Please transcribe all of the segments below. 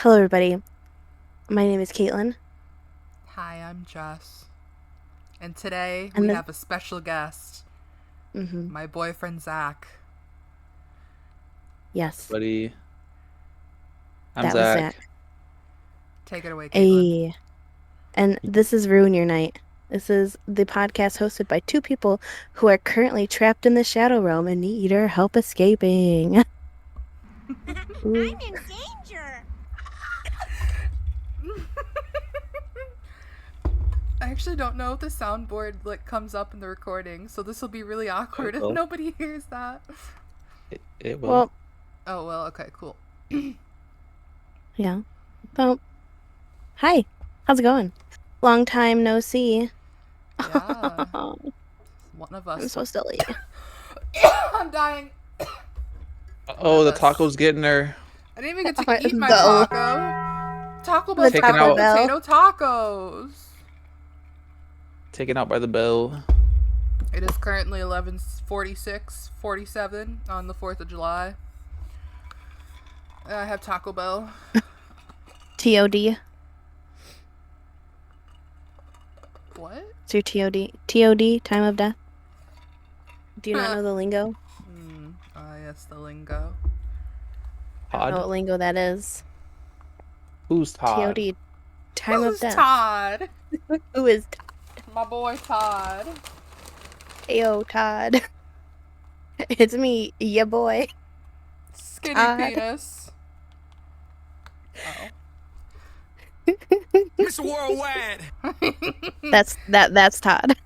Hello, everybody. My name is Caitlyn, Hi, I'm Jess. And today and we the have a special guest, hmm my boyfriend Zach. yes, Buddy, I'm that was Zach. Zach. Take it away, Caitlyn. A and this is Ruin Your Night. This is the podcast hosted by two people who are currently trapped in the Shadow Realm and need our help escaping. I'm Ooh. in danger. I actually don't know if the soundboard comes up in the recording, so this will be really awkward if will. nobody hears that. It will. Well, Oh well, okay, cool. yeah. Well, hi. How's it going? Long time no see. Yeah, I'm one of us. so silly. I'm dying. Oh, the us. taco's getting her. I didn't even get to eat my The- taco. Taco The Bell Taken Taco out. Bell. potato tacos. Taken out by the bell. It is currently 11:46:47 on the 4th of July. I have Taco Bell. TOD. What? It's your TOD. TOD, time of death. Do you not know the lingo? Yes, the lingo. I don't know what Todd? lingo that is. Who's Todd? TOD, time Who's of death. Todd? Who is My boy Todd. Ayo, Todd? It's me, ya boy. Skinny Todd. penis. Oh. Mr. Worldwide. That's Todd.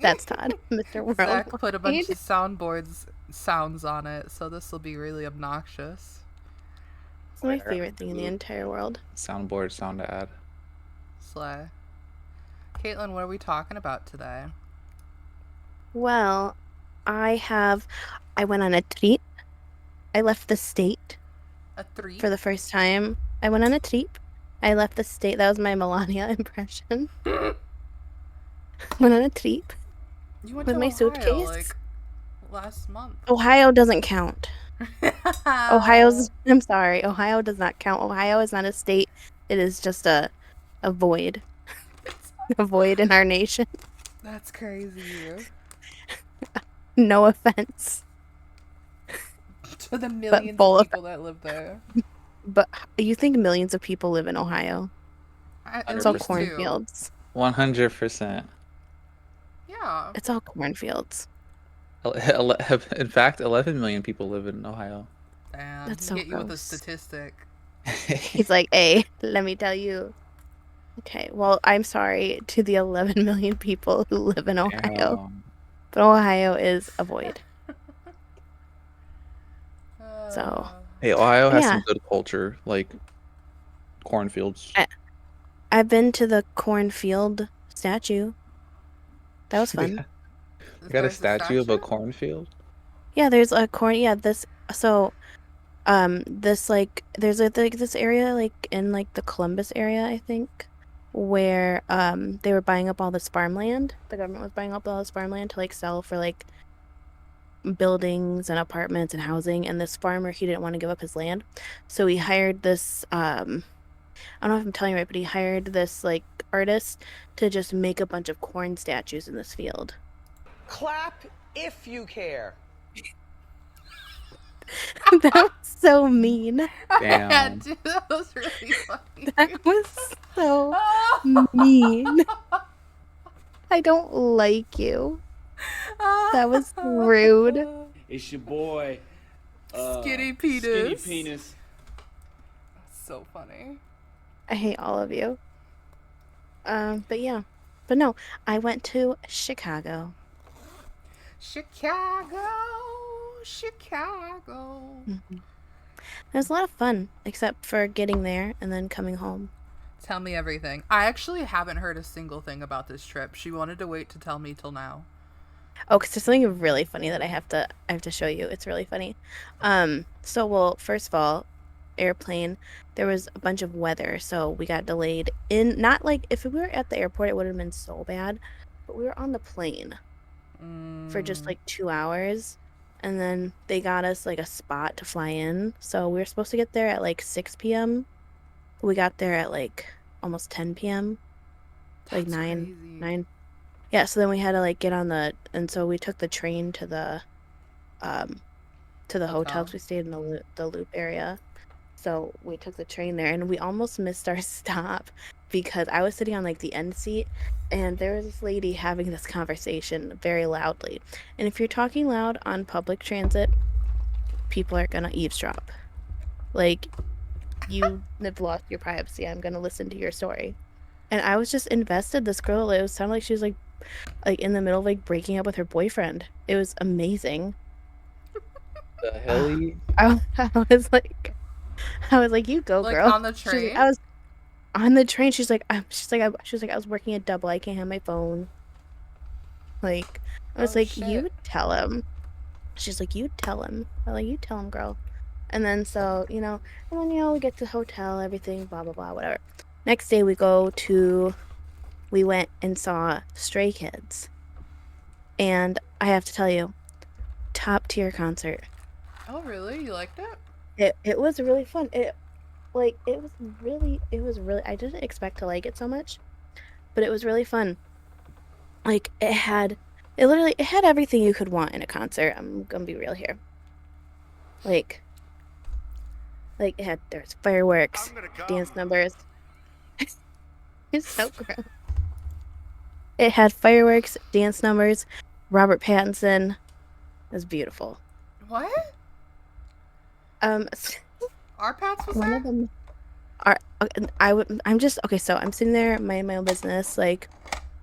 That's Todd, Mr. Zach World. put a bunch of soundboards sounds on it, so this will be really obnoxious. It's my favorite thing in the entire world. Soundboard sound ad. Slay. Caitlyn, what are we talking about today? Well, I went on a trip. I left the state A three? for the first time. I went on a trip. I left the state. That was my Melania impression. Went on a trip. You went with to my Ohio, suitcase? like last month. Ohio doesn't count. I'm sorry. Ohio does not count. Ohio is not a state. It is just a void. A void in our nation. That's crazy. No offense. To the millions full of of- people that live there. But you think millions of people live in Ohio? It's all 100%. cornfields. 100%. Yeah. It's all cornfields. In fact, 11 million people live in Ohio. Damn. That's he so hit you with a gross. statistic. He's like, hey, let me tell you. Okay, well, I'm sorry to the 11 million people who live in Ohio. Damn. But Ohio is a void. So, Hey, Ohio has Yeah. some good culture, like cornfields. I've been to the cornfield statue. That was fun. You got a statue of a cornfield? Yeah, there's a corn. Yeah, this. So, this there's this area in the Columbus area, I think, where they were buying up all this farmland. The government was buying up all this farmland to sell for buildings and apartments and housing. And this farmer, he didn't want to give up his land, so he hired this. I don't know if I'm telling you right, but he hired this artist to just make a bunch of corn statues in this field. Clap if you care. That was so mean. Damn. Dude, that was really funny. That was so mean. I don't like you. That was rude. It's your boy, Skinny penis. Skinny penis. So funny. I hate all of you. But yeah. But no, I went to Chicago. Chicago. It was a lot of fun, except for getting there and then coming home. Tell me everything. I actually haven't heard a single thing about this trip. She wanted to wait to tell me till now. Oh, because there's something really funny that I have to show you. It's really funny. Well, first of all, airplane, there was a bunch of weather, so we got delayed in, not if we were at the airport, it would have been so bad, but we were on the plane for just 2 hours, and then they got us a spot to fly in, so we were supposed to get there at 6 p.m. we got there at like almost 10 p.m. Like That's 9, crazy. 9. Yeah, so then we had to like get on and so we took the train to the Hotel. hotel 'cause we stayed in the Loop area. So we took the train there and we almost missed our stop because I was sitting on like the end seat and there was this lady having this conversation very loudly. And if you're talking loud on public transit, people are gonna eavesdrop. Like, you have lost your privacy. I'm gonna listen to your story. And I was just invested. This girl, it sounded like she was like in the middle of like breaking up with her boyfriend. It was amazing. The hell? I was like, you go, Like girl. on the She's like, train? I was on the train. She's like, I was working a double. I can't have my phone. Like, I was Oh, like, shit. you tell him. She's like, you tell him. I'm like, you tell him, girl. And then so, and then we get to the hotel, everything, blah blah blah, whatever. Next day we went and saw Stray Kids. And I have to tell you, top tier concert. Oh, really? You liked it? It was really fun. It was really I didn't expect to like it so much, but it was really fun. Like it had everything you could want in a concert. I'm gonna be real here. Like there's fireworks, dance numbers. It's so gross. It had fireworks, dance numbers, Robert Pattinson. It was beautiful. What? Our Pats was One there? of them are I'm just okay, so I'm sitting there minding my own business, like,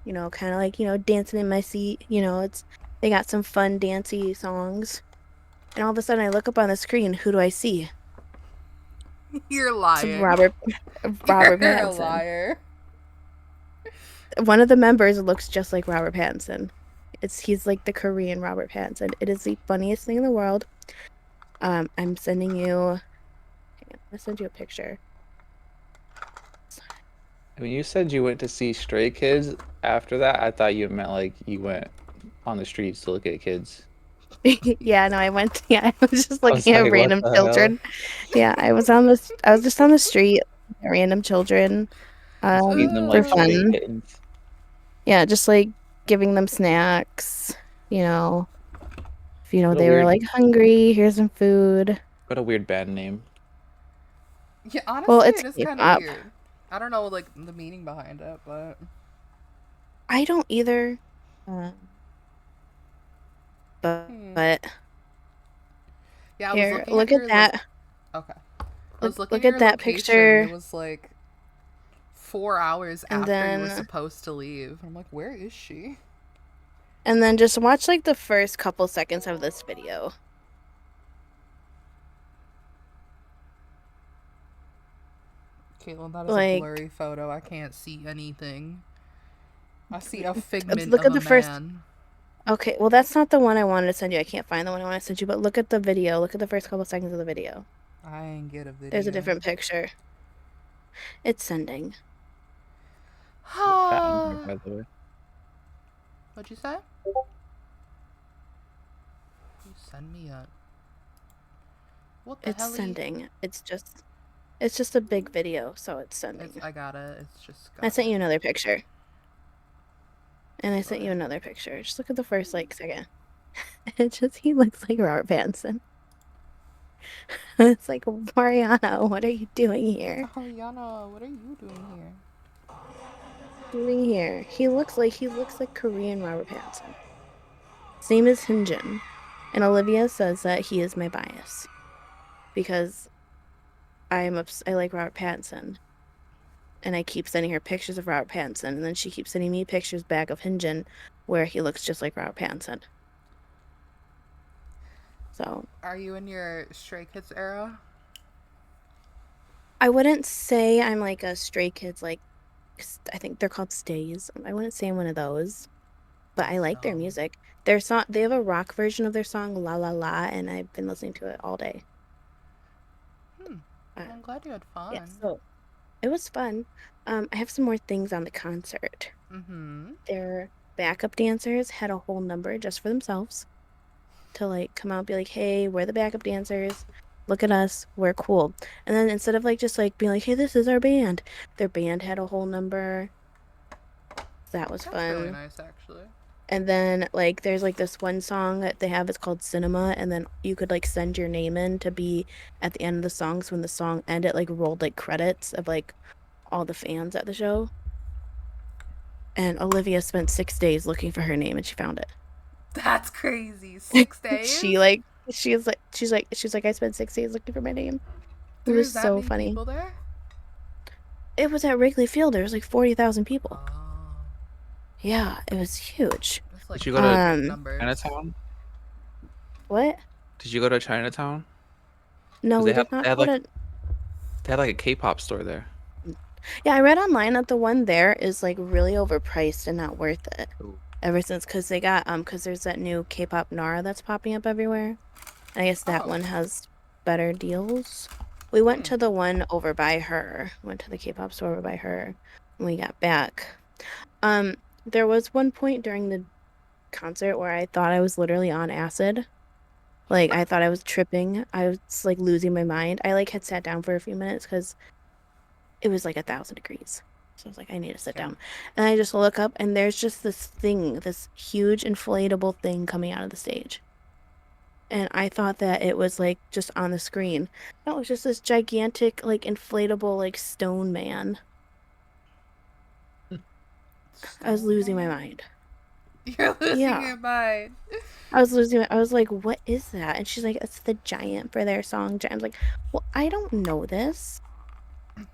kind of like, dancing in my seat, they got some fun dancey songs. And all of a sudden I look up on the screen, who do I see? You're It's lying. Robert You're Pattinson. a liar. One of the members looks just like Robert Pattinson. He's like the Korean Robert Pattinson. It is the funniest thing in the world. I'm sending you. Hang on, I'll send you a picture. When you said you went to see Stray Kids after that, I thought you meant like you went on the streets to look at kids. Yeah, no, I went. Yeah, I was just I was looking at like, what random the children. Yeah, I was just on the street, looking at random children. hell? Feeding them For like stray fun. kittens. Yeah, just like giving them snacks. If What a they were weird, like hungry, here's some food. what a weird band name. Yeah, Well, honestly, it's it is kind of K-pop. weird. I don't know, like, the meaning behind it, but... I don't either. But Yeah, I was here, looking look at your, at that. Okay. I was looking Look at at your that location, picture. and it was, like, 4 hours And after you were then- supposed to leave. I'm like, where is she? And then just watch like the first couple seconds of this video. Caitlyn, that is Like- a blurry photo. I can't see anything. I see a figment Look of at a the first- man. Okay, well that's not the one I wanted to send you. I can't find the one I want to send you, but look at the video. Look at the first couple seconds of the video. I ain't get a video. There's a different picture. It's sending. Fat on here, by the way. What'd you say? You send me a... What the It's hell? sending. It's just a big video, so it's sending. I got it. It's just... I sent you another picture. And I sent you another picture. Just look at the first like second. He looks like Robert Pattinson. It's like, Mariana, what are you doing here? Ariana, what are you doing here? He looks like Korean Robert Pattinson. Same as Hyunjin. And Olivia says that he is my bias because I like Robert Pattinson. And I keep sending her pictures of Robert Pattinson, and then she keeps sending me pictures back of Hyunjin where he looks just like Robert Pattinson. So, Are you in your Stray Kids era? I wouldn't say I'm like a Stray Kids, like, I think they're called stays. I wouldn't say I'm one of those, but I like their music. Their song, they have a rock version of their song La La La, and I've been listening to it all day. I'm glad you had fun. Yeah, so it was fun. I have some more things on the concert. Mm-hmm. Their backup dancers had a whole number just for themselves to like come out and be like, hey, we're the backup dancers. look at us, we're cool. And then instead of like just like being like, hey, this is our band, their band had a whole number. That was That's really fun. nice, actually. And then like there's like this one song that they have, it's called Cinema, and then you could like send your name in to be at the end of the song. So when the song ended, it like rolled like credits of like all the fans at the show. And Olivia spent 6 days looking for her name and she found it. That's crazy. 6 days? She's like, I spent 6 days looking for my name. It There's was that so many funny. people there? It was at Wrigley Field. There was like 40,000 people. Oh, Yeah, it was huge. that's like Did you go to numbers. Chinatown? What? Did you go to Chinatown? No, 'Cause we they have did not they had go like to. they had like a K-pop store there. Yeah, I read online that the one there is like really overpriced and not worth it. Ooh. Ever since, because they got because there's that new K-pop Nara that's popping up everywhere. I guess that Oh. one has better deals. We went to the one over by her. Went to the K-pop store over by her when we got back. There was one point during the concert where I thought I was literally on acid. Like I thought I was tripping. I was like losing my mind. I like had sat down for a few minutes because it was like 1,000 degrees. So I was like, I need to sit down. And I just look up and there's just this thing, this huge inflatable thing coming out of the stage. And I thought that it was like just on the screen. No, it was just this gigantic, like inflatable, like stone man. I was losing my mind. You're losing Yeah. your mind. I was like, what is that? And she's like, it's the giant for their song. I was like, well, I don't know this.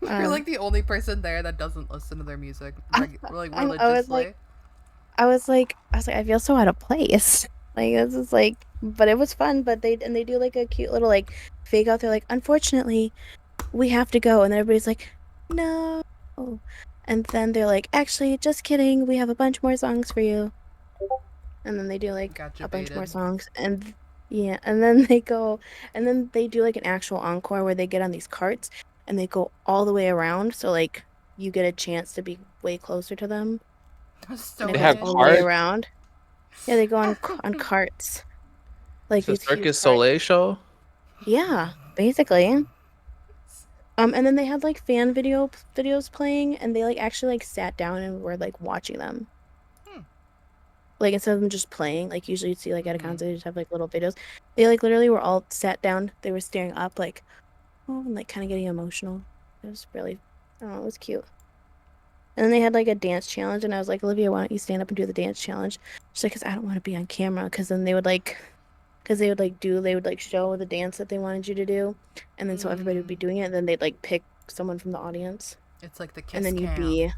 You're like the only person there that doesn't listen to their music like I was religiously. I was like, I feel so out of place. Like this is like, but it was fun. But they do like a cute little like fake out. They're like, unfortunately, we have to go, and then everybody's like, no. And then they're like, actually, just kidding. We have a bunch more songs for you. And then they do like Gotcha a bunch more baited. songs, and yeah, and then they go, and then they do like an actual encore where they get on these carts and they go all the way around. So like you get a chance to be way closer to them. So And it They goes have all the way carts? around. Yeah, they go on carts. Like It's a these huge Circus carts. Soleil show. Yeah, basically. And then they had like fan videos playing, and they like actually like sat down and were like watching them. Like instead of them just playing, like usually you'd see like at a concert, they just have like little videos. They like literally were all sat down. They were staring up, like, oh, and like kind of getting emotional. It was really, I don't know, it was cute. And then they had like a dance challenge, and I was like, Olivia, why don't you stand up and do the dance challenge? She's like, because I don't want to be on camera, because then they would like show the dance that they wanted you to do, and then so everybody would be doing it, and then they'd like pick someone from the audience, It's like the kiss and then you'd cam. be,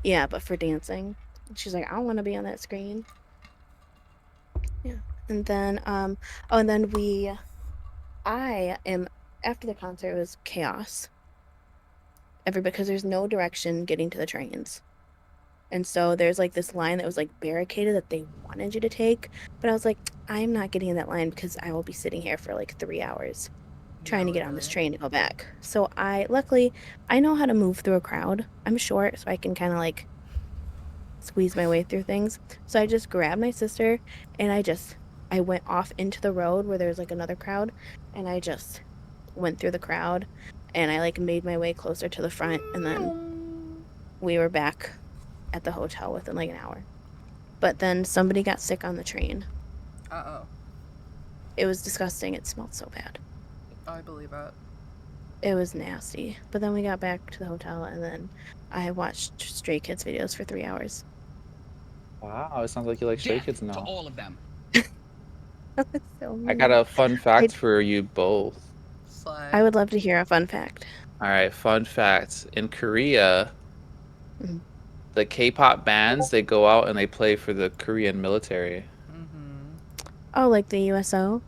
yeah, but for dancing. And she's like, I don't want to be on that screen. Yeah, and then and then after the concert, it was chaos. Because there's no direction getting to the trains. And so there's like this line that was like barricaded that they wanted you to take. But I was like, I'm not getting in that line because I will be sitting here for like 3 hours trying to get on this train to go back. So luckily, I know how to move through a crowd. I'm short, so I can kind of like squeeze my way through things. So I just grabbed my sister and I went off into the road where there's like another crowd, and I just went through the crowd, and I like made my way closer to the front, and then we were back at the hotel within like an hour. But then somebody got sick on the train. Uh-oh. It was disgusting. It smelled so bad. Oh, I believe it. It was nasty. But then we got back to the hotel, and then I watched Stray Kids videos for 3 hours. Wow, it sounds like you like Stray Kids To now. all of them. So I got a fun fact for you both. Slay. I would love to hear a fun fact. All right, fun facts. In Korea, Mhm. the K-pop bands, they go out and they play for the Korean military. Oh, like the USO?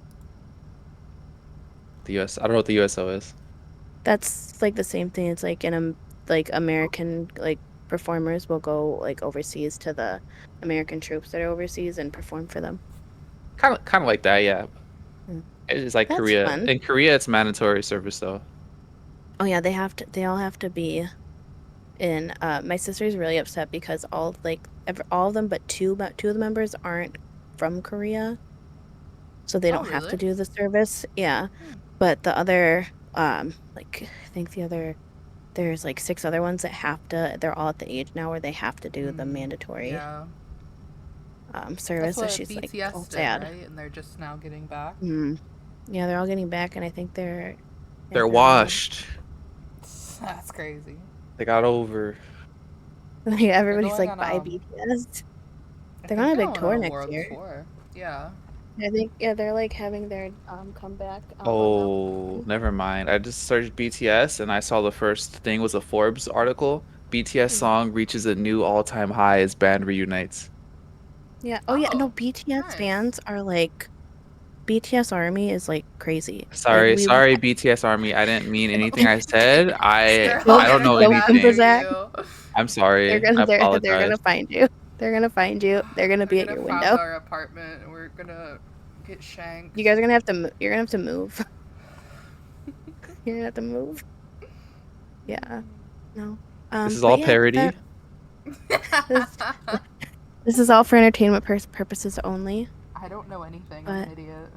The US, I don't know what the USO is. That's like the same thing. It's like like American like performers will go like overseas to the American troops that are overseas and perform for them. Kind of like that, yeah. Mm. It's like That's Korea. fun. In Korea, it's mandatory service though. Oh yeah, they all have to be in. My sister's really upset because all of them but two of the members aren't from Korea, so they Oh, don't have to really? do the service. Yeah, But the other, like I think there's like 6 other ones that they're all at the age now where they have to do the mandatory Yeah. service. That's So what she's like, oh, BTS did, sad. right? And they're just now getting back. Yeah, they're all getting back, and I think they're They're on washed. That's crazy. They got over. like They're everybody's going like, on bye BTS. I They're think on a they're big going on tour a next world year. tour. Yeah. I think they're like having their comeback on Mount Oh, never mind. I just searched BTS and I saw the first thing was a Forbes article. BTS song reaches a new all-time high as band reunites. Yeah. Oh yeah, no, Oh, BTS nice. fans are like BTS Army is like crazy. Like Sorry, BTS Army. I didn't mean anything I said. They're all I don't gonna know come don't come for after anything. Zach. you. I'm sorry. I They're apologize. gonna find you. They're gonna find you. They're gonna They're be at gonna your found window. our apartment and we're gonna get shanked. You guys are gonna have to. You're gonna have to move. You're gonna have to move. Yeah. No. This is But all yeah, parody. this, this is all for entertainment purposes only. I don't know anything. I'm But an idiot.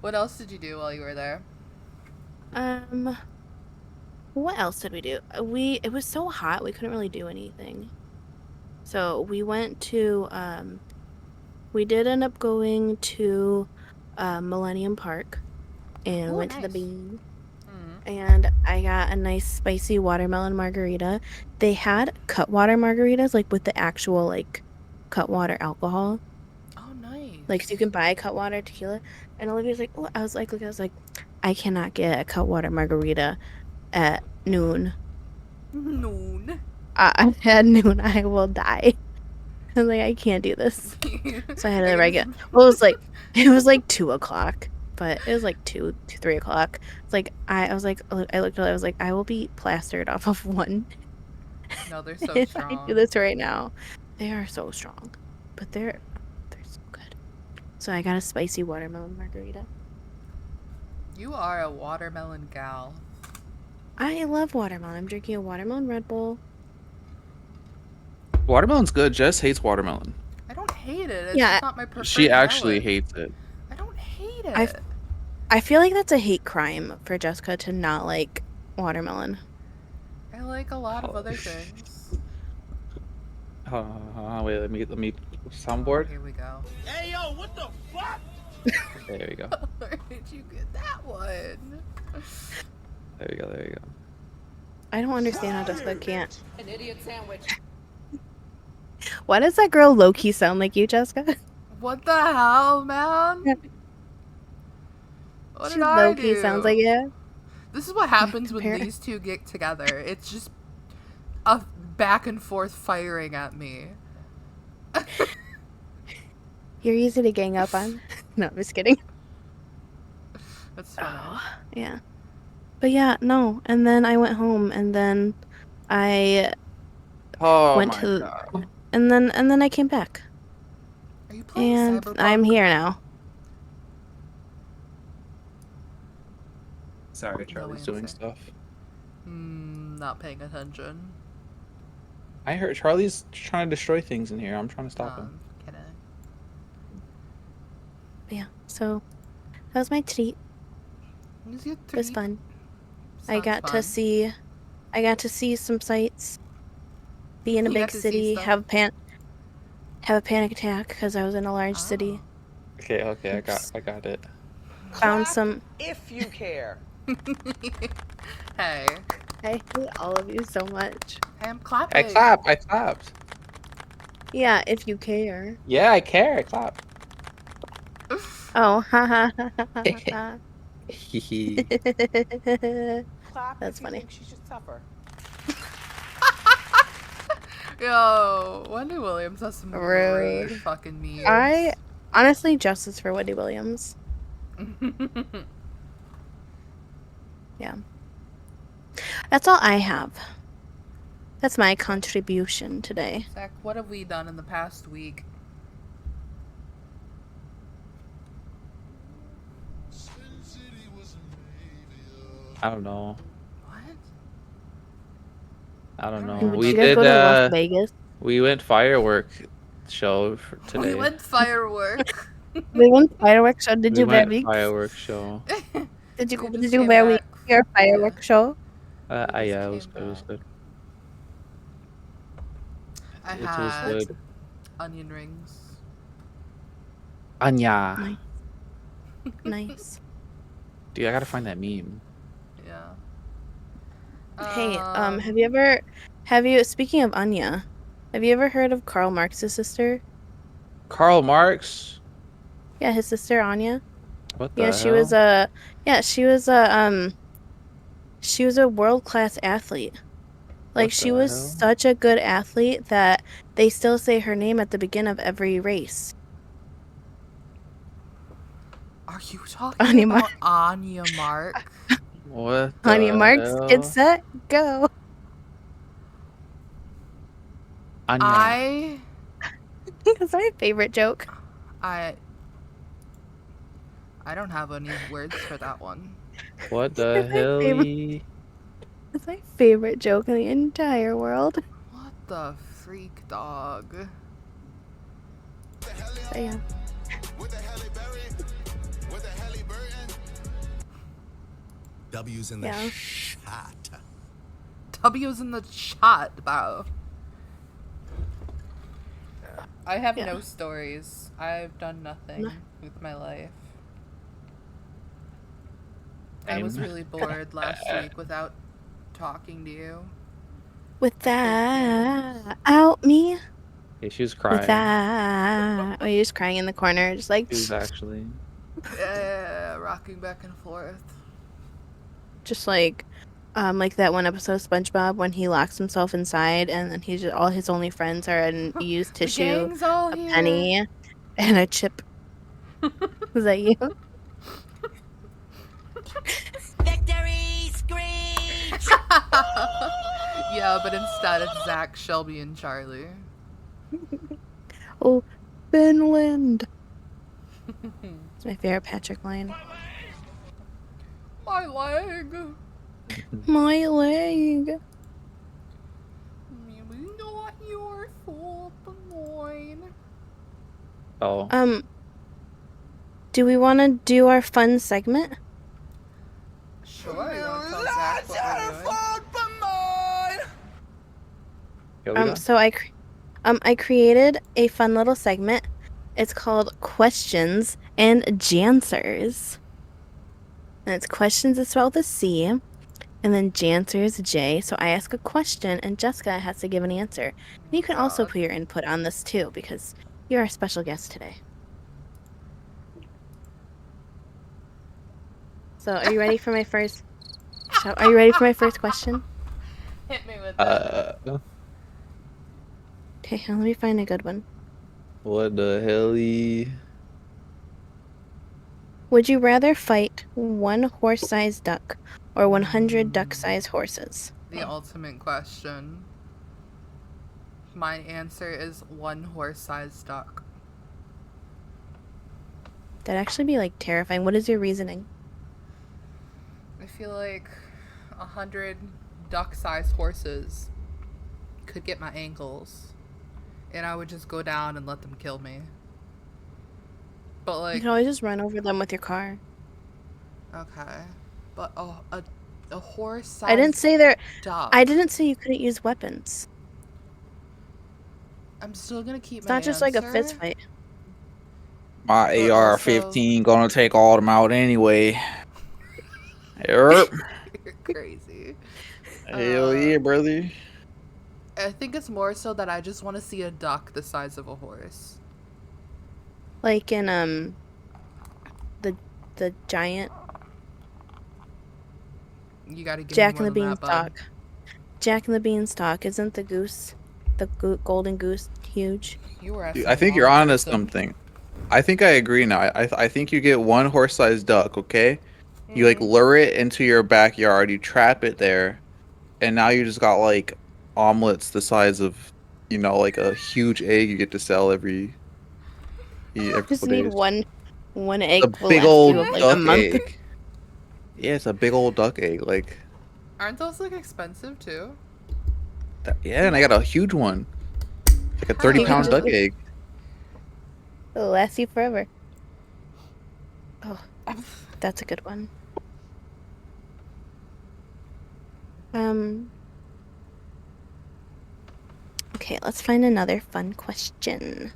What else did you do while you were there? what else did we do? It was so hot we couldn't really do anything. So we went to we did end up going to Millennium Park and Oh, went to the nice. bean. Mm. And I got a nice spicy watermelon margarita. They had Cutwater margaritas, like with the actual like Cutwater alcohol. Oh, nice. Like so you can buy Cutwater tequila. And Olivia's like, oh, I was like, I cannot get a Cutwater margarita at noon. Noon. At noon, I will die. I was like, I can't do this. So I had a regular. Well, it was like 2 o'clock, but it was like 3 o'clock. It's like I was like, I looked at it, I was like, I will be plastered off of one No, they're so if I do strong. this right now. They are so strong, but they're so good. So I got a spicy watermelon margarita. You are a watermelon gal. I love watermelon. I'm drinking a watermelon Red Bull. Watermelon's good. Jess hates watermelon. I don't hate it. It's Yeah, just not my preferred She actually melon. hates it. I don't hate it. I feel like that's a hate crime for Jessica to not like watermelon. I like a lot of other things. Wait, let me Oh, soundboard. here we go. Hey, yo, what the fuck? There we go. Where did you get that one? There we go. There we go. I don't understand how Jessica can't. An idiot sandwich. Why does that girl low-key sound like you, Jessica? What the hell, man? What She did I low-key do? sounds like it. This is what happens when Compare- these two get together. It's just a back and forth firing at me. You're easy to gang up on. No, I'm just kidding. That's funny. Oh, yeah. But yeah, no. And then I went home, and then I Oh went my to, god. and then I came back, Are you playing and Cyberpunk? I'm here now. Sorry, Charlie's doing answer. stuff. Not paying attention. I heard Charlie's trying to destroy things in here. I'm trying to stop him. Kidding. Yeah. So that was my treat. Use your It was treat. fun. I Sounds got fun. to see some sights. Be in a You big got to see city. stuff? Have a panic attack because I was in a large city. Okay, I got it. Found Clap some. if you care. Hey. I hate all of you so much. Hey, I'm clapping. I clapped. Yeah, if you care. Yeah, I care. I clapped. Oh, ha ha ha ha ha ha. Clap That's if you funny. think she should suffer. Yo, Wendy Williams has some great Rude. fucking memes. I honestly justice for Wendy Williams. Yeah. That's all I have. That's my contribution today. Zach, what have we done in the past week? I don't know. What? I don't know. Did We you guys did. go to Las Vegas? We went firework show for today. We went firework. We went fireworks show. Did We you went wear fireworks show. Did you We did just you came wear back. your Yeah. fireworks show? We just Yeah, it was came good. It was back. good. I It was had good. onion rings. Anya. Nice. Nice. Dude, I gotta find that meme. Yeah. Hey, speaking of Anya, have you ever heard of Karl Marx's sister? Karl Marx? Yeah, his sister Anya. What Yeah, the hell? she was a world-class athlete. Like What she the was hell? such a good athlete that they still say her name at the beginning of every race. Are you talking Anya about Anya Mark? What Anya the Marks, get hell? set, go. Anya. I That's my favorite joke. I don't have any words for that one. What the That's my hell? favorite. That's my favorite joke in the entire world. What the freak, dog? So yeah. W's in the Yeah. shot. W's in the chat, bro. I have Yeah. no stories. I've done nothing No. with my life. I was Same. really bored last week without talking to you. With that out me. Yeah, she was With crying. that. Oh, you're just crying in the corner, just like She was actually. Rocking back and forth. just like that one episode of SpongeBob when he locks himself inside and then he's just all his only friends are a used The tissue, gang's all a here. penny, and a chip. Was that you? Victory screech! Yeah, but instead it's Zach, Shelby, and Charlie. Oh, Finland. It's my favorite Patrick line. My leg. My leg. Maybe not your fault, but mine. Oh. Do we want to do our fun segment? Sure, you want to tell Zach what we're doing? Yeah, we don't- So I created a fun little segment. It's called Questions and Janswers. And it's questions is spelled with a C, and then Janswers J. So I ask a question, and Jessica has to give an answer. And you can also God. put your input on this too, because you're our special guest today. So are you ready for my first? Are you ready for my first question? Hit me with that. Okay, let me find a good one. What the hell? Would you rather fight one horse-sized duck or 100 duck-sized horses? The ultimate question. My answer is one horse-sized duck. That'd actually be like terrifying. What is your reasoning? I feel like 100 duck-sized horses could get my ankles, and I would just go down and let them kill me. But You like, can always just run over them with your car. okay, but a horse-sized I didn't say there. duck. I didn't say you couldn't use weapons. I'm still gonna keep It's my not just like a answer, fist fight. My but AR-15 gonna take all them out anyway. Yep. You're crazy. Hell yeah, brother. I think it's more so that I just want to see a duck the size of a horse. Like in the giant You gotta give Jack me and the more than that, bud. Beanstalk. Jack and the Beanstalk. Isn't the goose, the golden goose, huge? You were Dude, asking I the think you're wrong onto person. something. I think I agree now. I think you get one horse-sized duck, okay? You like lure it into your backyard, you trap it there, and now you just got like omelets the size of, like a huge egg you get to sell every Just couple need days. one A egg will big last you old like a duck month. egg. Yeah, it's a big old duck egg. Like, Aren't those like expensive too? yeah, and I got a huge one. Like a Hell 30-pound yeah. duck egg. It'll last you forever. Oh, that's a good one. Okay, let's find another fun question.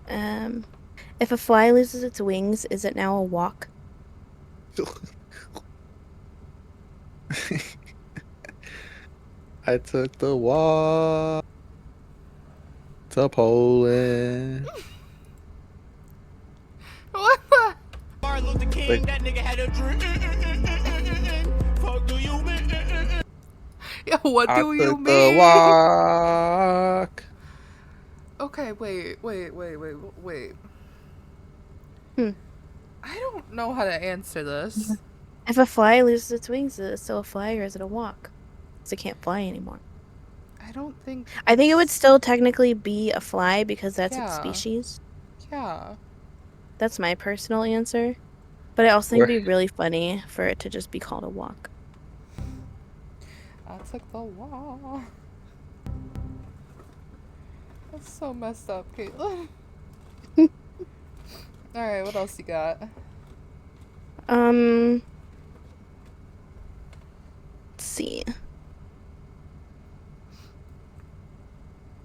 If a fly loses its wings, is it now a walk? I took the walk to Poland. What the? Martin Luther King, Like- that nigga had a dream. Fuck do you mean? Yeah, what I do you took the mean? walk. Okay, wait. Hmm. I don't know how to answer this. If a fly loses its wings, is it still a fly or is it a walk? Because it can't fly anymore. I don't think. I think it would still technically be a fly because that's its Yeah. species. Yeah. That's my personal answer. But I also think it'd be really funny for it to just be called a walk. I took the wall. That's so messed up, Caitlyn. Alright, what else you got? Let's see.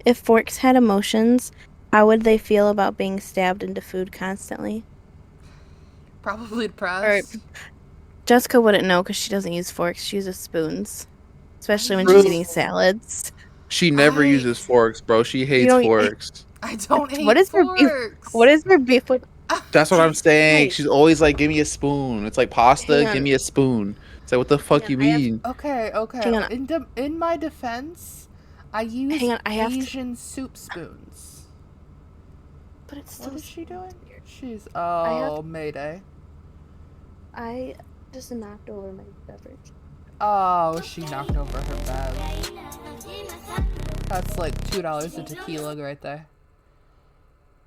If forks had emotions, how would they feel about being stabbed into food constantly? Probably depressed. Jessica wouldn't know because she doesn't use forks. She uses spoons, especially when True. she's eating salads. She never I- uses forks, bro. She hates don't- forks. I don't hate What is her beef? forks. What is her beef with? That's what I'm saying. Hey. She's always like, "Give me a spoon." It's like pasta. Hang Give on. me a spoon. It's like, what the fuck on, you I have- mean? Okay. Hang on. In my defense, I use Hang on, I have to- Asian soup spoons. But it's What still. is she doing? She's have- Mayday. I just knocked over my beverage. Oh, she knocked over her bed. That's like $2 a tequila right there.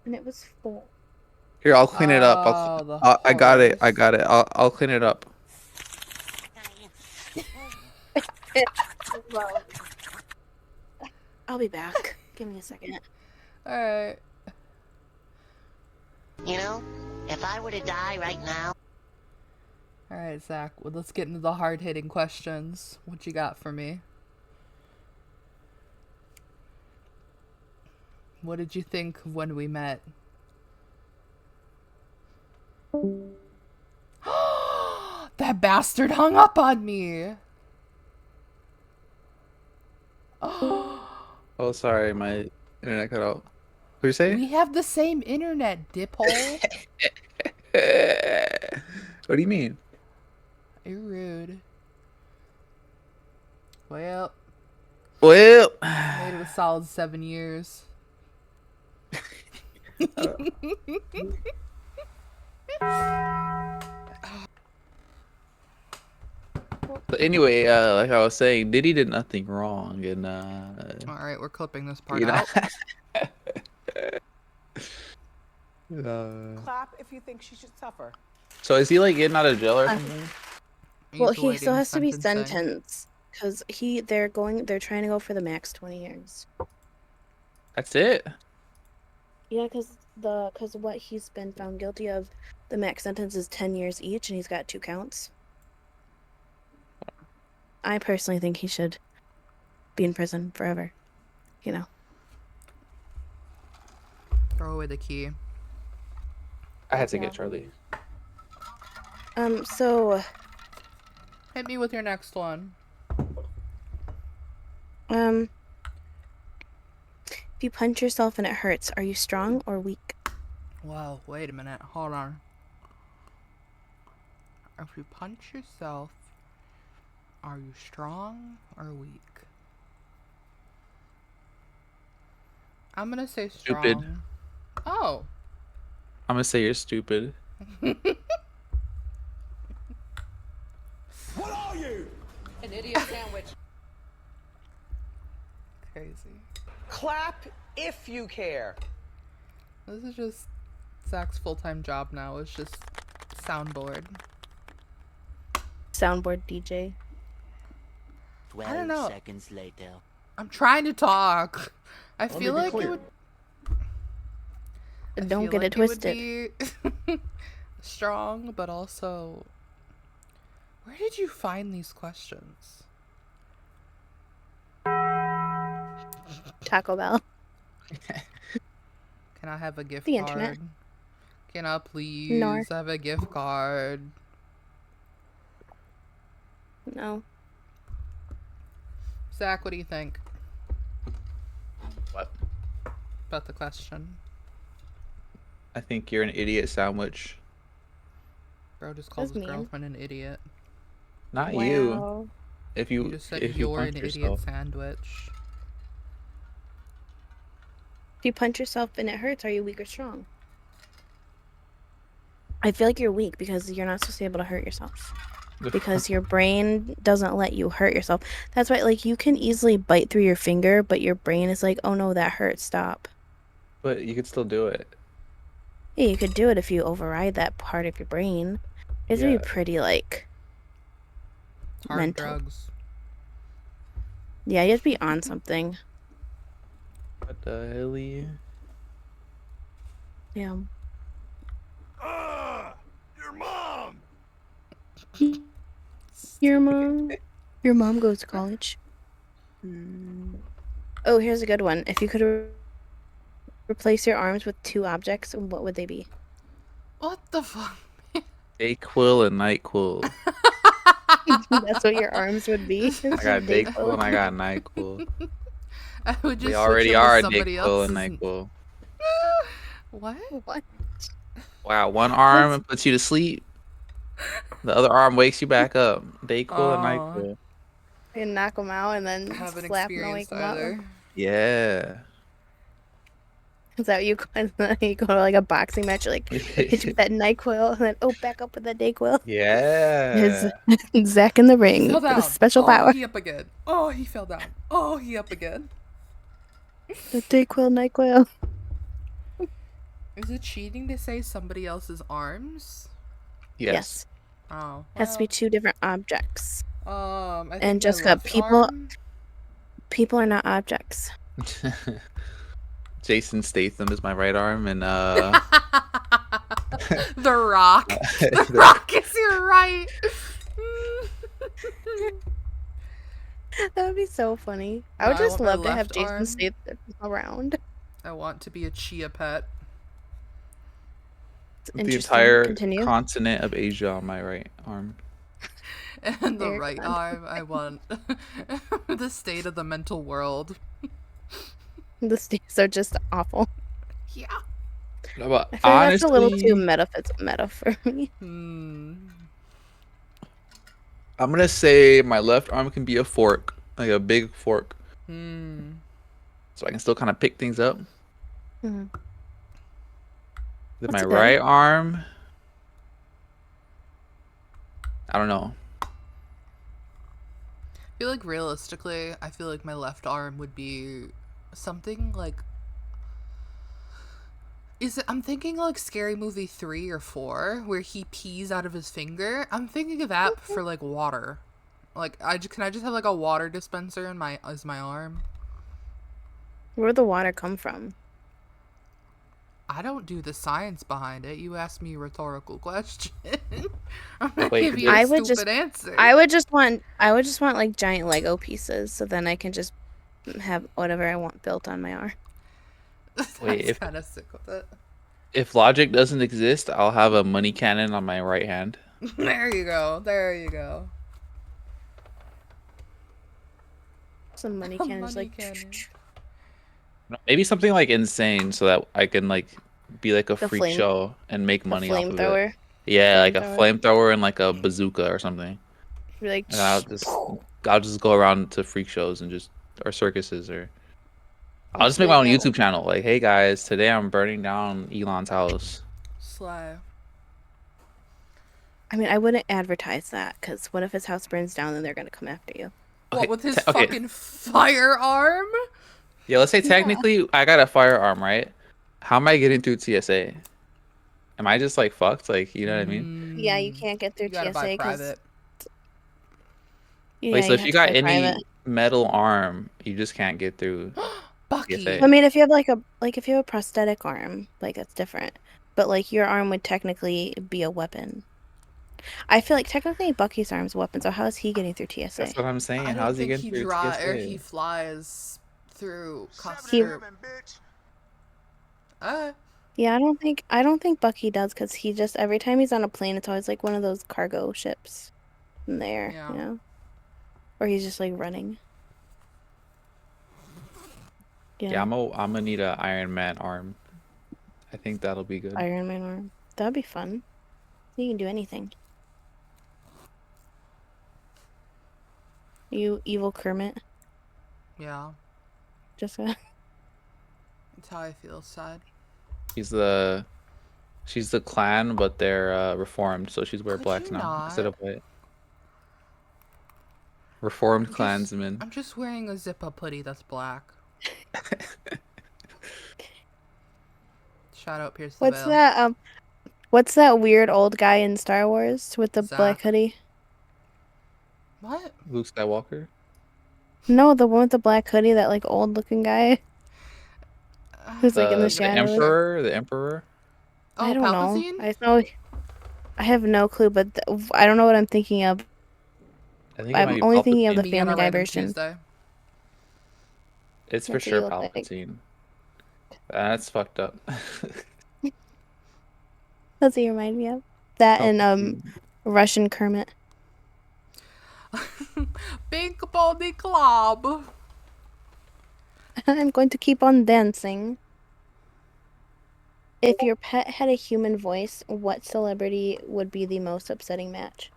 And it was full. Here, I'll clean it up. Oh, the I got it. I horse. got it. I'll clean it up. Well, I'll be back. Give me a second. All right. You know, if I were to die right now, All right, Zach. Well, let's get into the hard-hitting questions. What you got for me? What did you think of when we met? That bastard hung up on me. Oh, sorry, my internet cut out. What you say? We have the same internet, diphole. What do you mean? You're rude. Well, Well, made it a solid 7 years. but anyway, like I was saying, Diddy did nothing wrong, and All right, we're clipping this part you know. out. Clap if you think she should suffer. So is he like getting out of jail or something? Well, He's he still awaiting has to be sentencing. sentenced because they're trying to go for the max 20 years. That's it. Yeah, because what he's been found guilty of, the max sentence is 10 years each, and he's got 2 counts. I personally think he should be in prison forever. You know. Throw away the key. I had to get Charlie. So, Hit me with your next one. if you punch yourself and it hurts, are you strong or weak? Whoa, wait a minute. Hold on. If you punch yourself, are you strong or weak? I'm gonna say strong. Stupid. Oh. I'm gonna say you're stupid. What are you? An idiot sandwich. Crazy. Clap if you care. This is just Zach's full-time job now. It's just soundboard. Soundboard DJ. 12 don't know. seconds later. I'm trying to talk. I feel me be like clear. it would. I Don't feel get like it twisted. It would be strong, but also, where did you find these questions? Taco Bell. Can I have a gift The card? internet. Can I please Nor. have a gift card? No. Zach, what do you think What? about the question? I think you're an idiot sandwich. Bro just called That's his mean. girlfriend an idiot. Not you. Wow. If You you just said if you you're an punch idiot yourself. sandwich. If you punch yourself and it hurts, are you weak or strong? I feel like you're weak because you're not supposed to be able to hurt yourself. Because your brain doesn't let you hurt yourself. That's why, like, you can easily bite through your finger, but your brain is like, oh no, that hurts, stop. But you could still do it. Yeah, you could do it if you override that part of your brain. It's Yeah. be pretty, like, Hard mental. drugs. Yeah, you have to be on something. What the hell? Yeah. Your mom. Your mom goes to college. Oh, here's a good one. If you could replace your arms with 2 objects, what would they be? What the fuck? Dayquil and Nyquil. That's what your arms would be. I got Dayquil and I got Nyquil. I would just They switch already them with are somebody Dayquil and else's. Nyquil. What? What? Wow, one arm puts you to sleep. The other arm wakes you back up. Dayquil and Aw. Nyquil. You knock them out and then Haven't slap them and wake experienced them up. either. Yeah. Is that what you go to like a boxing match? You're like, hit you with that NyQuil and then back up with that DayQuil. Yeah. Zach in the ring Fell with down. a special Oh, power. he up again. Oh, he fell down. Oh, he up again. The DayQuil, NyQuil. Is it cheating to say somebody else's arms? Yes. Oh, Has to be 2 different objects. I think And my Jessica, left arm. people are not objects. Jason Statham is my right arm, and The Rock. The Rock is your right. That would be so funny. I No, would I just want my love to have left Jason arm. Statham around. I want to be a chia pet. It's the interesting. entire Continue. continent of Asia on my right arm. And the Very right fun. arm, I want the state of the mental world. The states are just awful. Yeah. No, but I feel like that's a little too honestly, meta for me. I'm gonna say my left arm can be a fork, like a big fork, so I can still kind of pick things up. Mhm. Then That's my good. right arm, I don't know. I feel like realistically, I feel like my left arm would be something like. I'm thinking like Scary Movie 3 or 4, where he pees out of his finger. I'm thinking of that for like water. Like, can I just have like a water dispenser in my arm? Where'd the water come from? I don't do the science behind it. You asked me a rhetorical question. I'm gonna Wait, give you a I would stupid just- answer. I would just want like giant Lego pieces, so then I can just have whatever I want built on my arm. Wait, That's kind of sick with it. If logic doesn't exist, I'll have a money cannon on my right hand. There you go. There you go. Some money A cannons, money like cannon. Maybe something like insane, so that I can like be like a The freak flame- show and make the money off of it. flamethrower. Yeah, like a Flamethrower. flamethrower and like a bazooka or something. Be like, And I'll just go around to freak shows and just or circuses or I'll just make my own YouTube channel. Like, hey guys, today I'm burning down Elon's house. Sly. I mean, I wouldn't advertise that because what if his house burns down and they're gonna come after you? What, with his okay. fucking firearm? Yeah, let's say technically I got a firearm, right? How am I getting through TSA? Am I just like fucked? Like, you know what I mean? Yeah, you can't get through You gotta buy TSA because private. Wait, so if you got any metal arm, you just can't get through Bucky. TSA. I mean, if you have if you have a prosthetic arm, like that's different. but like your arm would technically be a weapon. I feel like technically Bucky's arm's a weapon, so how is he getting through TSA? That's what I'm saying. I don't How's he think getting he through he TSA? flies through He- Yeah, I don't think Bucky does because he just every time he's on a plane, it's always like one of those cargo ships in the air, Yeah. you know, or he's just like running. Yeah, I'm gonna need a Iron Man arm. I think that'll be good. Iron Man arm. That'd be fun. You can do anything. You evil Kermit. Yeah, Just that's how I feel. Sad. She's the clan, but they're reformed, so she's wear Could black you now instead not? of white. Reformed I'm clansman. just wearing a zip-up hoodie that's black. Shout out Pierce the What's Veil. that? What's that weird old guy in Star Wars with the black Zach. hoodie? What? Luke Skywalker. No, the one with the black hoodie, that like old looking guy who's like in the The shadows. Emperor. The Emperor. Oh, I don't know. Palpatine? I know. I have no clue, but I don't know what I'm thinking of. I think it might I'm be only thinking of Palpatine. the Me on a Family Guy random version. Tuesday. It's for That's what sure you look like. Palpatine. That's fucked up. That's what you remind me of. That and Palpatine. Russian Kermit. Big Baldy Club. I'm going to keep on dancing. If your pet had a human voice, what celebrity would be the most upsetting match?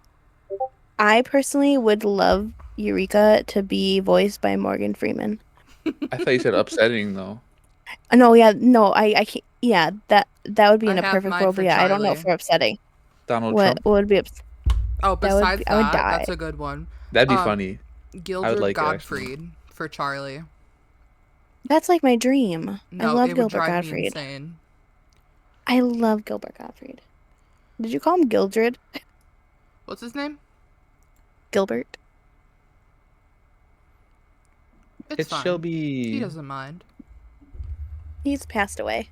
I personally would love Eureka to be voiced by Morgan Freeman. I thought you said upsetting though. No, yeah, no, I can't. Yeah, that would be in I a have perfect mine world, for but yeah, I don't know Charlie. for upsetting. Donald What Trump. would be Oh, besides I would that, die. that's a good one. That'd be funny. Gildred like it, actually. Gottfried for Charlie. That's like my dream. No, I love it would Gilbert drive me Gottfried. insane. I love Gilbert Gottfried. Did you call him Gildred? What's his name? Gilbert? It's fine. He Shelby. doesn't mind. He's passed away.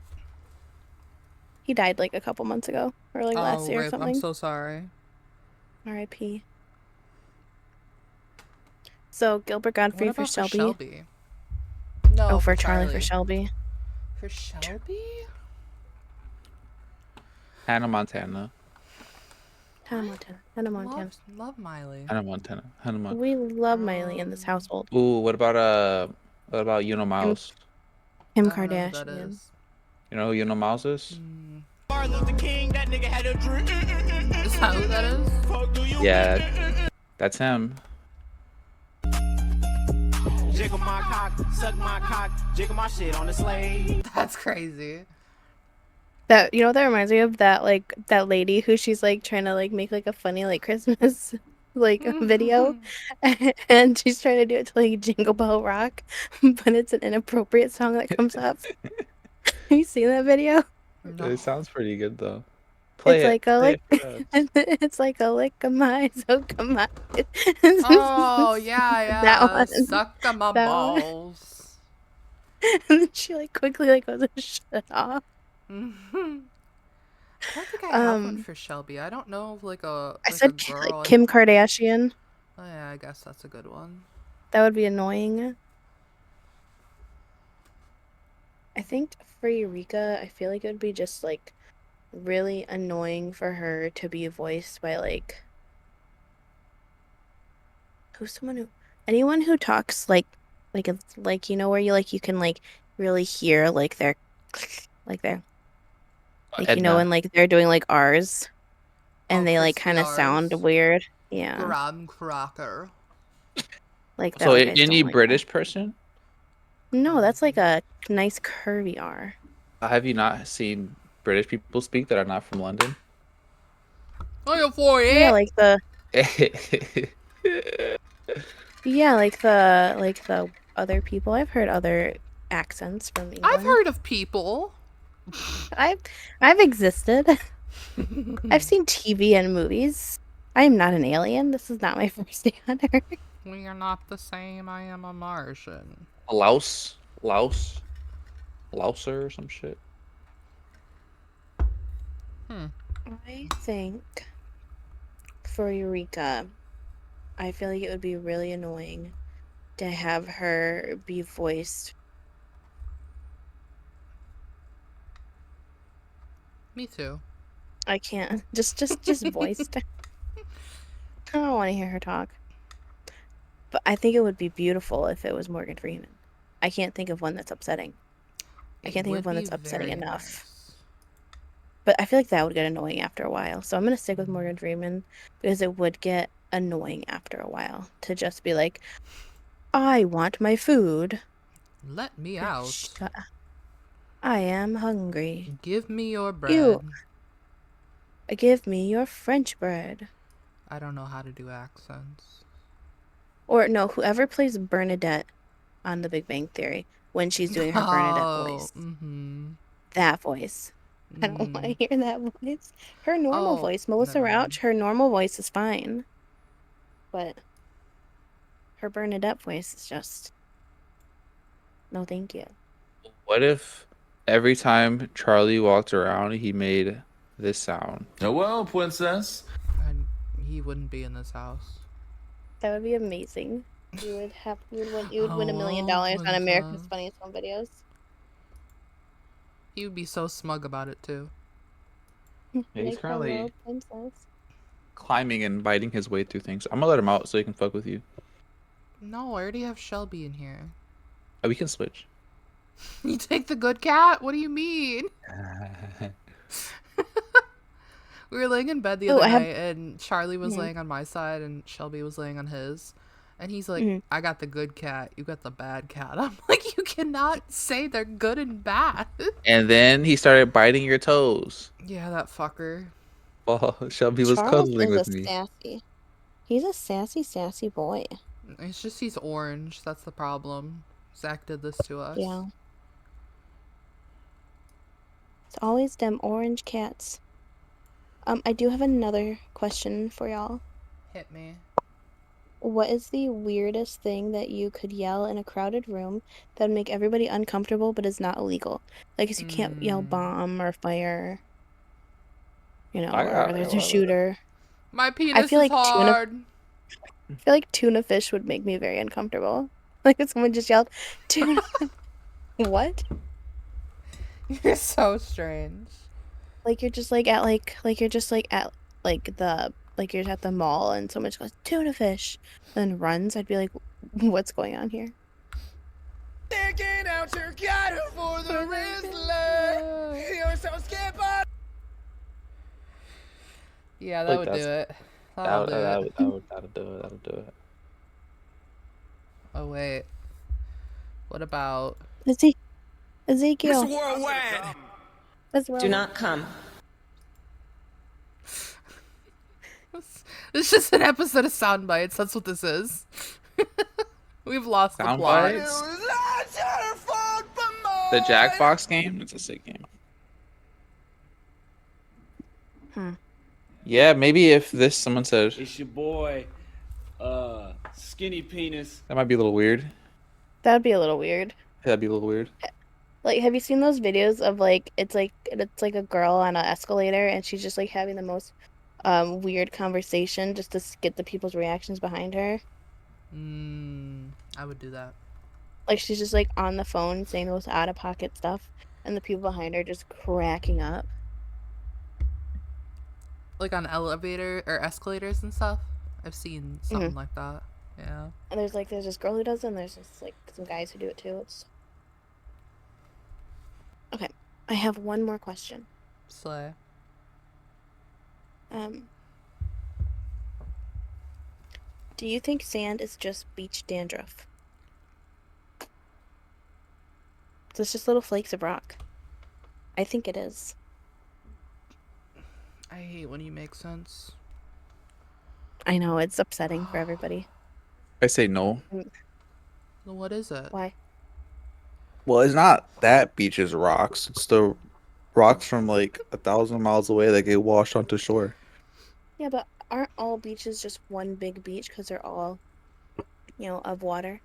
He died like a couple months ago, or like last year or Rip, something. I'm so sorry. R.I.P. So Gilbert Gottfried What for about Shelby. No, Oh, for Charlie for Shelby. For Shelby? Hannah Montana. Hannah Montana. Hannah Montana. Love Miley. Hannah Montana. Hannah Montana. We love Miley in this household. Ooh, what about Mouse? Kim I don't know who that Kardashian. is. You know who Mouse is? Martin Luther King, that nigga had a dream. Is that who that is? Fuck do you Yeah, that's him. Jiggle my cock, suck my cock, jiggle my shit on the slave. That's crazy. That, you know what that reminds me of? That like that lady who she's like trying to like make like a funny like Christmas like video, and she's trying to do it to like Jingle Bell Rock, but it's an inappropriate song that comes up. Have you seen that video? No. It sounds pretty good though. Play It's like it for us. it's like a lick of mine, so come on. Oh, yeah. That one. Suck my That one. balls. And then she like quickly like goes, shut off. I don't think I have one for Shelby. I don't know if like a I like said a girl. Kim Kardashian. Oh yeah, I guess that's a good one. That would be annoying. I think for Eureka, I feel like it would be just like really annoying for her to be voiced by like anyone who talks like you know where you can like really hear like their like their like you know Edna. when like they're doing like R's and Oh, they like crispy kind of sound Rs. weird. Yeah. Graham cracker. Like that. So like, I just any don't like British person? that. No, that's like a nice curvy R. Have you not seen British people speak that are not from London? Oh, you're for it. Yeah, like the like the other people. I've heard other accents from England. I've heard of people. I've existed. I've seen TV and movies. I am not an alien. This is not my first day on Earth. We are not the same. I am a Martian. Louser or some shit. I think for Eureka, I feel like it would be really annoying to have her be voiced. Me too. I can't. Just voiced. I don't want to hear her talk. But I think it would be beautiful if it was Morgan Freeman. I can't think of one that's upsetting. I It can't think of would one be that's upsetting very enough. nice. But I feel like that would get annoying after a while. So I'm gonna stick with Morgan Freeman because it would get annoying after a while to just be like, I want my food. Let me Like, out. I am hungry. Give me your bread. You give me your French bread. I don't know how to do accents. Or no, whoever plays Bernadette on The Big Bang Theory when she's doing her Bernadette voice. That voice. I don't want to hear that voice. Her normal voice, Melissa never mind. Rauch, her normal voice is fine. But her Bernadette voice is just no thank you. What if every time Charlie walked around, he made this sound? Well, princess. And he wouldn't be in this house. That would be amazing. You would win $1 million on America's Funniest Home Videos. He would be so smug about it too. Yeah, he's Like, currently hello, princess. climbing and biting his way through things. I'm gonna let him out so he can fuck with you. No, I already have Shelby in here. Oh, we can switch. You take the good cat? What do you mean? We were laying in bed the other night, and Charlie was laying on my side, and Shelby was laying on his. And he's like, I got the good cat, you got the bad cat. I'm like, you cannot say they're good and bad. And then he started biting your toes. Yeah, that fucker. Well, Shelby was Charles cuddling is with a me. sassy. He's a sassy boy. It's just he's orange. That's the problem. Zach did this to us. Yeah. It's always them orange cats. I do have another question for y'all. Hit me. What is the weirdest thing that you could yell in a crowded room that would make everybody uncomfortable but is not illegal? Like, 'cause you can't yell bomb or fire, you know, or there's a shooter. My penis feel is like hard. I feel like tuna fish would make me very uncomfortable. Like if someone just yelled, tuna. What? You're so strange. Like you're just like at you're just like at like you're at the mall and someone just goes tuna fish, then runs. I'd be like, what's going on here? Taking out your cat for the Rizzler. You're so scared, but Yeah, that would do it. That'll do it. That'll do it. Oh wait. What about Ezekiel. worldwide. Do not come. It's just an episode of Sound Bites. That's what this is. We've lost the Sound plot. bites? The Jackbox game? It's a sick game. Yeah, maybe if someone said It's your boy, Skinny Penis. that might be a little weird. That'd be a little weird. That'd be a little weird. Like, have you seen those videos of like it's like a girl on an escalator and she's just like having the most weird conversation just to get the people's reactions behind her? I would do that. Like she's just like on the phone saying the most out of pocket stuff and the people behind her just cracking up. Like on elevator or escalators and stuff. I've seen something like that. Yeah. And there's this girl who does it and there's just like some guys who do it too. It's okay. I have one more question. Slay. Do you think sand is just beach dandruff? So it's just little flakes of rock. I think it is. I hate when you make sense. I know, it's upsetting for everybody. I say no. Well, what is it? Why? Well, it's not that beach's rocks. It's the rocks from like 1,000 miles away that get washed onto shore. Yeah, but aren't all beaches just one big beach because they're all, of water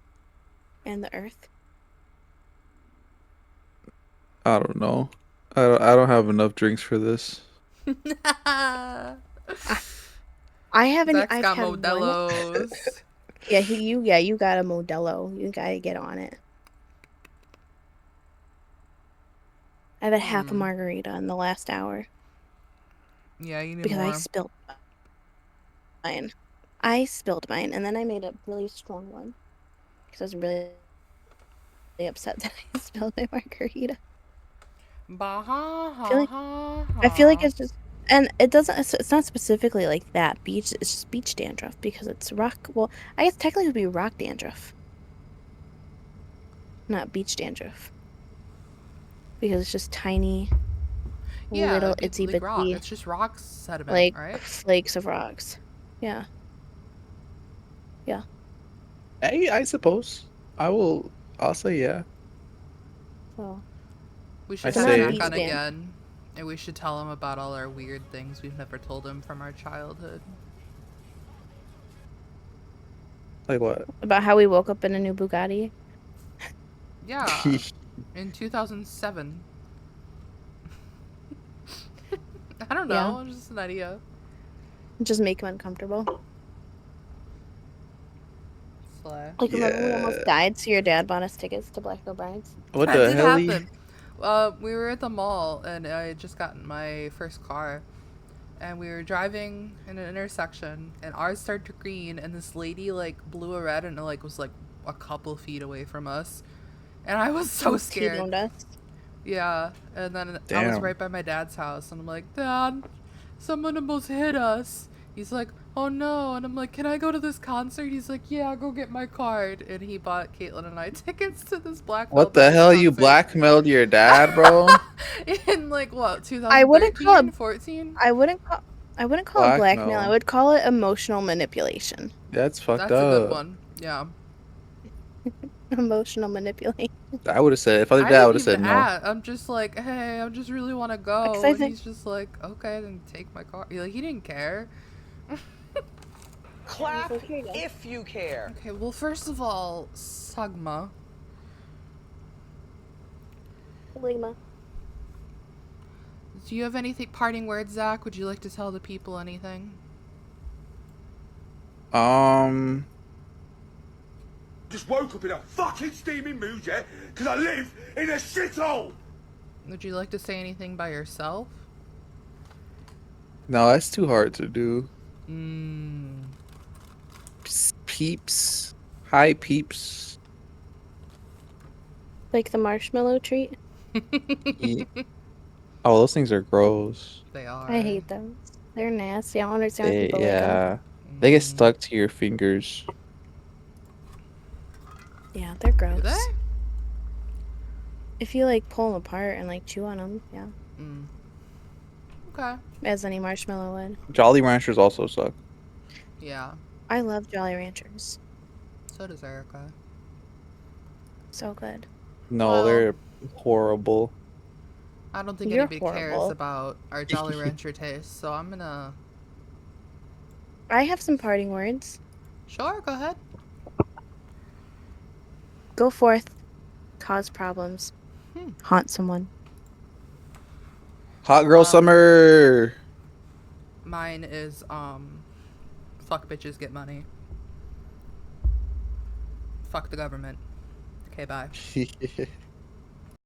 and the earth? I don't know. I don't have enough drinks for this. I haven't. Zach's I've got had one. Modelo's. Yeah, you got a Modelo. You gotta get on it. I've had half a margarita in the last hour Yeah, you need because I more. spilled mine. I spilled mine, and then I made a really strong one because I was really upset that I spilled my margarita. I feel like it's just, and it doesn't. It's not specifically like that beach. It's just beach dandruff because it's rock. Well, I guess technically it would be rock dandruff, not beach dandruff, because it's just tiny, Yeah, little it'd be itsy like rock. bitsy It's just rock sediment, like right? flakes of rocks. Yeah, yeah. I suppose. I'll say yeah. So We I should so have not say Zach beach on dandruff. again, and we should tell him about all our weird things we've never told him from our childhood. like what? About how we woke up in a new Bugatti. Yeah, in 2007. I don't Yeah, know, just an idea. just make him uncomfortable. Slay. Like remember we Yeah. almost died, so your dad bought us tickets to Black Veil Brides. What That the did hell? happen. We were at the mall, and I had just gotten my first car. And we were driving in an intersection, and ours started to green, and this lady, like, blew a red, and it, like, was, like, a couple feet away from us. And I was so scared. T-boned us. Yeah, and then I was Damn. right by my dad's house, and I'm like, Dad, someone almost hit us. He's like, oh no, and I'm like, can I go to this concert? He's like, yeah, go get my card. And he bought Caitlyn and I tickets to this Black Veil What the Brides hell? You concert. blackmailed your dad, bro? In like what, I wouldn't call 2013, it 14? I wouldn't call it blackmail. I Blackmail. would call it emotional manipulation. That's fucked That's a good up. one. Yeah. Emotional manipulation. I would have said if other I dad didn't would have said even no. ask. I'm just like, hey, I just really want to go. Because I And think he's just like, okay, then take my car. Like, he didn't care. Clap if you care. Okay, well, first of all, Sagma. Ligma. Do you have anything parting words, Zach? Would you like to tell the people anything? Just woke up in a fucking steaming mood, yeah? Because I live in a shithole! Would you like to say anything by yourself? No, that's too hard to do. Mmm. Peeps. Hi, peeps. Like the marshmallow treat. Yeah. Oh, those things are gross. They are. I hate those. They're nasty. I don't understand why people like them. Yeah. They get stuck to your fingers. Yeah, they're Do gross. they? If you like pull them apart and like chew on them, yeah. Mm. Okay. As any marshmallow would. Jolly Ranchers also suck. Yeah. I love Jolly Ranchers. So does Erica. So good. No, Well, they're horrible. I don't think You're anybody cares horrible. about our Jolly Rancher taste, so I'm gonna... I have some parting words. Sure, go ahead. Go forth. Cause problems. Haunt someone. Hot girl summer. Mine is, fuck bitches, get money. Fuck the government. Okay, bye.